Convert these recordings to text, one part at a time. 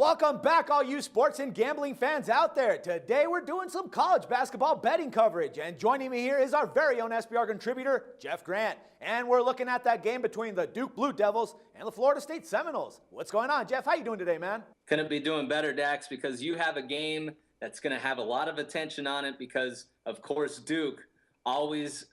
Welcome back, all you sports and gambling fans out there. Today we're doing some college basketball betting coverage, and joining me here is our very own SBR contributor, Jeff Grant. And we're looking at that game between the Duke Blue Devils and the Florida State Seminoles. What's going on, Jeff? How you doing today, man? Couldn't be doing better, Dax, because you have a game that's going to have a lot of attention on it because, of course, Duke always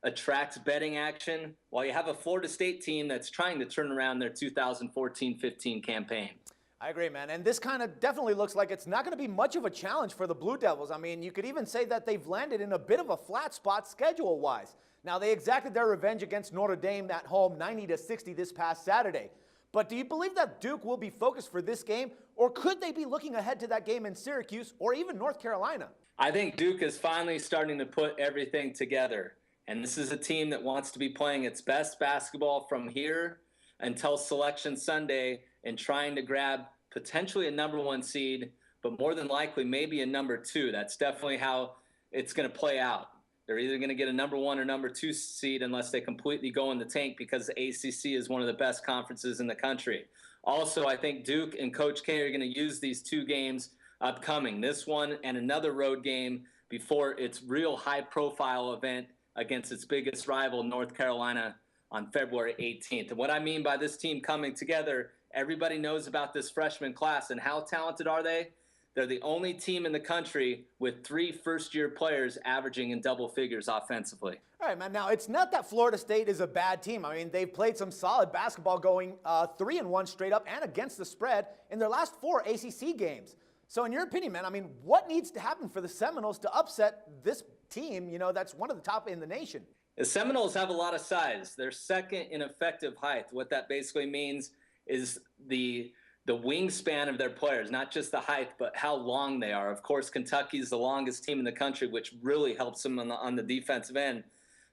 attracts betting action, while you have a Florida State team that's trying to turn around their 2014-15 campaign. I agree, man. And this kind of definitely looks like it's not going to be much of a challenge for the Blue Devils. I mean, you could even say that they've landed in a bit of a flat spot schedule-wise. Now, they exacted their revenge against Notre Dame at home 90-60 this past Saturday. But do you believe that Duke will be focused for this game, or could they be looking ahead to that game in Syracuse or even North Carolina? I think Duke is finally starting to put everything together. And this is a team that wants to be playing its best basketball from here until Selection Sunday and trying to grab potentially a number one seed, but more than likely maybe a number two. That's definitely how it's going to play out. They're either going to get a number one or number two seed unless they completely go in the tank, because the ACC is one of the best conferences in the country. Also, I think Duke and Coach K are going to use these two games upcoming, this one and another road game, before its real high-profile event against its biggest rival, North Carolina, on February 18th. And what I mean by this team coming together, everybody knows about this freshman class, and how talented are they? They're the only team in the country with 3 first-year players averaging in double figures offensively. All right, man. Now, it's not that Florida State is a bad team. I mean, they've played some solid basketball, going 3-1 straight up and against the spread in their last 4 ACC games. So in your opinion, man, I mean, what needs to happen for the Seminoles to upset this team, you know, that's one of the top in the nation? The Seminoles have a lot of size. They're second in effective height. What that basically means is the wingspan of their players, not just the height, but how long they are. Of course, Kentucky's the longest team in the country, which really helps them on the defensive end.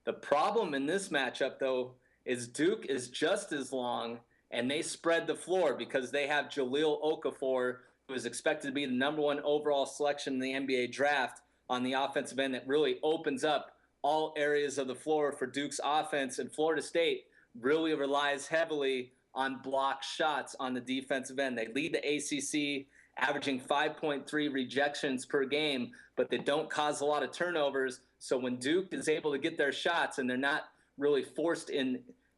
The problem in this matchup, though, is Duke is just as long, and they spread the floor because they have Jahlil Okafor, who is expected to be the number 1 overall selection in the NBA draft, on the offensive end, that really opens up all areas of the floor for Duke's offense. And Florida State really relies heavily on block shots on the defensive end. They lead the ACC, averaging 5.3 rejections per game, but they don't cause a lot of turnovers. So when Duke is able to get their shots and they're not really forced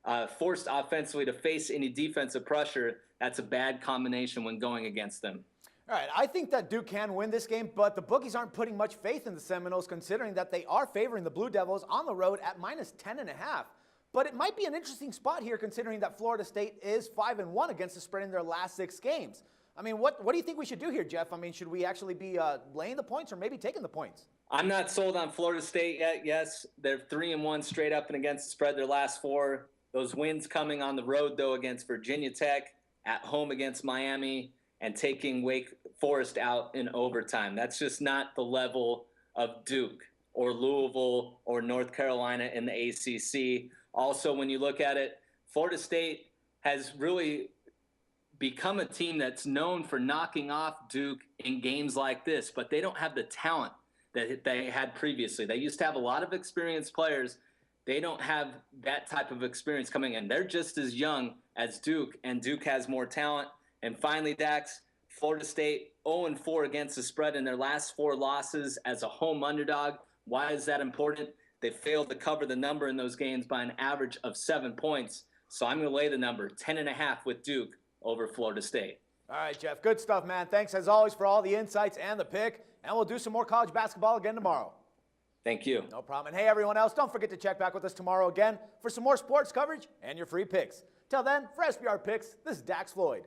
offensively to face any defensive pressure, that's a bad combination when going against them. All right, I think that Duke can win this game, but the bookies aren't putting much faith in the Seminoles, considering that they are favoring the Blue Devils on the road at -10.5. But it might be an interesting spot here, considering that Florida State is 5-1 against the spread in their last 6 games. I mean, what do you think we should do here, Jeff? I mean, should we actually be laying the points or maybe taking the points? I'm not sold on Florida State yet. Yes, they're 3-1 straight up and against the spread their last 4. Those wins coming on the road, though, against Virginia Tech, at home against Miami, and taking Wake Forest out in overtime. That's just not the level of Duke or Louisville or North Carolina in the ACC. Also, when you look at it, Florida State has really become a team that's known for knocking off Duke in games like this, but they don't have the talent that they had previously. They used to have a lot of experienced players. They don't have that type of experience coming in. They're just as young as Duke, and Duke has more talent. And finally, Dax, Florida State 0-4 against the spread in their last 4 losses as a home underdog. Why is that important? They failed to cover the number in those games by an average of 7 points. So I'm going to lay the number, 10.5 with Duke over Florida State. All right, Jeff, good stuff, man. Thanks, as always, for all the insights and the pick. And we'll do some more college basketball again tomorrow. Thank you. No problem. And hey, everyone else, don't forget to check back with us tomorrow again for some more sports coverage and your free picks. Till then, for SBR Picks, this is Dax Floyd.